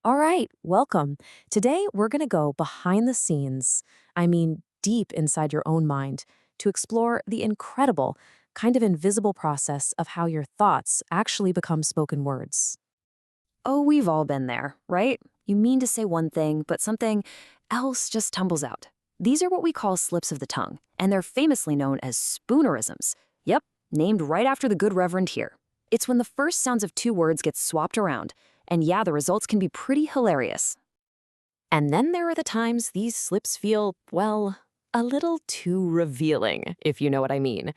All right, welcome. Today, we're going to go behind the scenes, deep inside your own mind, to explore the incredible, kind of invisible process of how your thoughts actually become spoken words. Oh, we've all been there, right? You mean to say one thing, but something else just tumbles out. These are what we call slips of the tongue, and they're famously known as spoonerisms. Yep, named right after the good reverend here. It's when the first sounds of two words get swapped around, and yeah, the results can be pretty hilarious. And then there are the times these slips feel, well, a little too revealing, if you know what I mean.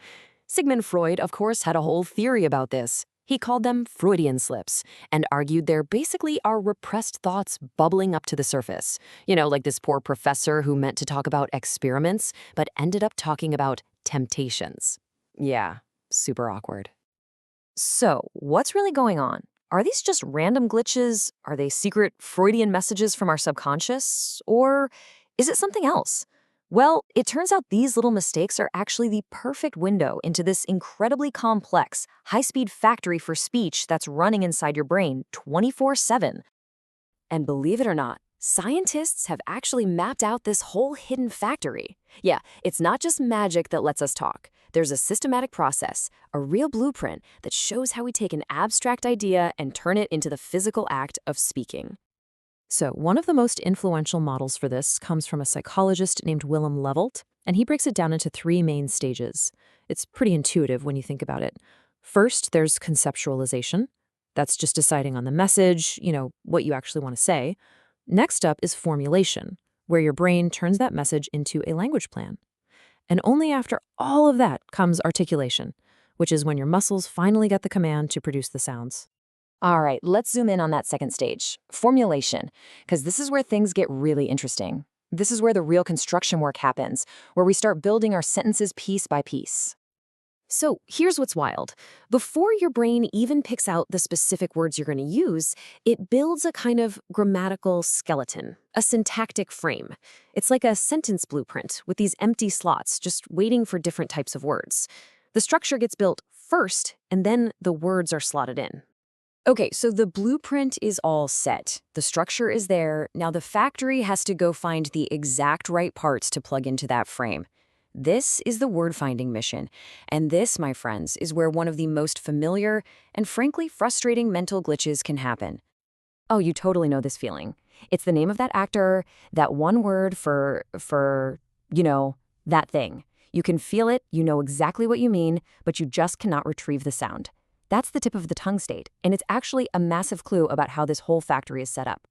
Sigmund Freud, of course, had a whole theory about this. He called them Freudian slips and argued they're basically our repressed thoughts bubbling up to the surface. Like this poor professor who meant to talk about experiments, but ended up talking about temptations. Yeah, super awkward. So, what's really going on? Are these just random glitches? Are they secret Freudian messages from our subconscious? Or is it something else? Well, it turns out these little mistakes are actually the perfect window into this incredibly complex, high-speed factory for speech that's running inside your brain 24/7. And believe it or not, scientists have actually mapped out this whole hidden factory. Yeah, it's not just magic that lets us talk. There's a systematic process, a real blueprint that shows how we take an abstract idea and turn it into the physical act of speaking. So, one of the most influential models for this comes from a psychologist named Willem Levelt, and he breaks it down into three main stages. It's pretty intuitive when you think about it. First, there's conceptualization. That's just deciding on the message, what you actually want to say. Next up is formulation, where your brain turns that message into a language plan. And only after all of that comes articulation, which is when your muscles finally get the command to produce the sounds. All right, let's zoom in on that second stage, formulation, because this is where things get really interesting. This is where the real construction work happens, where we start building our sentences piece by piece. So here's what's wild. Before your brain even picks out the specific words you're going to use, it builds a kind of grammatical skeleton, a syntactic frame. It's like a sentence blueprint with these empty slots just waiting for different types of words. The structure gets built first, and then the words are slotted in. Okay, so the blueprint is all set. The structure is there. Now the factory has to go find the exact right parts to plug into that frame. This is the word-finding mission. And this, my friends, is where one of the most familiar and frankly frustrating mental glitches can happen. Oh, you totally know this feeling. It's the name of that actor, that one word for that thing. You can feel it, you know exactly what you mean, but you just cannot retrieve the sound. That's the tip of the tongue state, and it's actually a massive clue about how this whole factory is set up.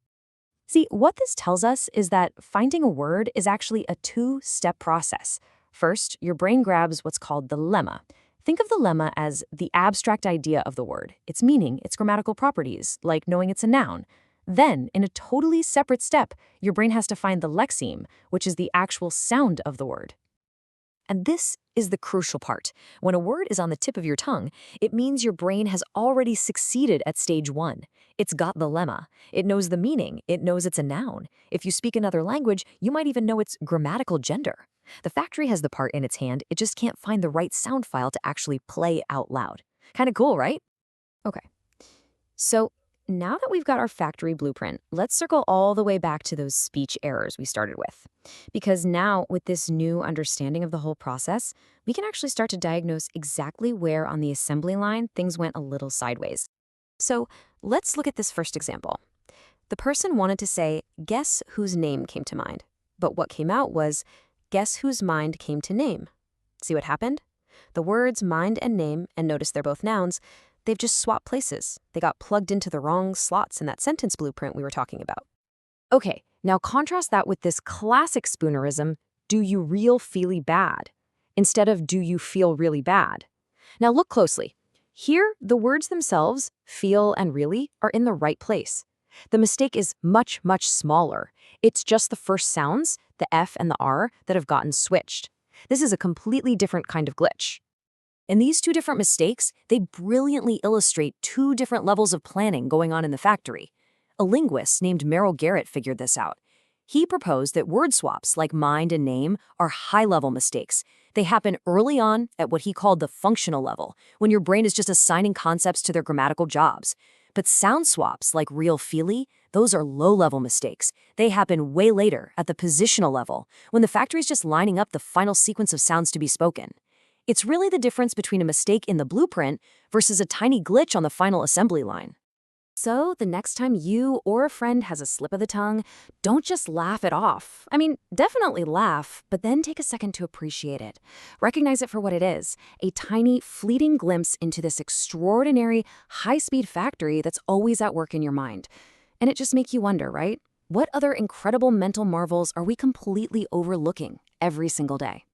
See, what this tells us is that finding a word is actually a two-step process. First, your brain grabs what's called the lemma. Think of the lemma as the abstract idea of the word, its meaning, its grammatical properties, like knowing it's a noun. Then, in a totally separate step, your brain has to find the lexeme, which is the actual sound of the word. And this is the crucial part. When a word is on the tip of your tongue, it means your brain has already succeeded at stage one. It's got the lemma. It knows the meaning. It knows it's a noun. If you speak another language, you might even know its grammatical gender. The factory has the part in its hand, it just can't find the right sound file to actually play out loud. Kind of cool, right? Okay. So now that we've got our factory blueprint, let's circle all the way back to those speech errors we started with. Because now, with this new understanding of the whole process, we can actually start to diagnose exactly where on the assembly line things went a little sideways. So let's look at this first example. The person wanted to say, guess whose name came to mind. But what came out was, guess whose mind came to name. See what happened? The words mind and name, and notice they're both nouns, they've just swapped places. They got plugged into the wrong slots in that sentence blueprint we were talking about. Okay, now contrast that with this classic spoonerism, do you real feely bad, instead of do you feel really bad. Now look closely. Here, the words themselves, feel and really, are in the right place. The mistake is much, much smaller. It's just the first sounds, the F and the R, that have gotten switched. This is a completely different kind of glitch. And these two different mistakes, they brilliantly illustrate two different levels of planning going on in the factory. A linguist named Merrill Garrett figured this out. He proposed that word swaps like mind and name are high-level mistakes. They happen early on at what he called the functional level, when your brain is just assigning concepts to their grammatical jobs. But sound swaps like real feely, Those are low-level mistakes. They happen way later, at the positional level, when the factory's just lining up the final sequence of sounds to be spoken. It's really the difference between a mistake in the blueprint versus a tiny glitch on the final assembly line. So, the next time you or a friend has a slip of the tongue, don't just laugh it off. I mean, definitely laugh, but then take a second to appreciate it. Recognize it for what it is, a tiny, fleeting glimpse into this extraordinary, high-speed factory that's always at work in your mind. And it just makes you wonder, right? What other incredible mental marvels are we completely overlooking every single day?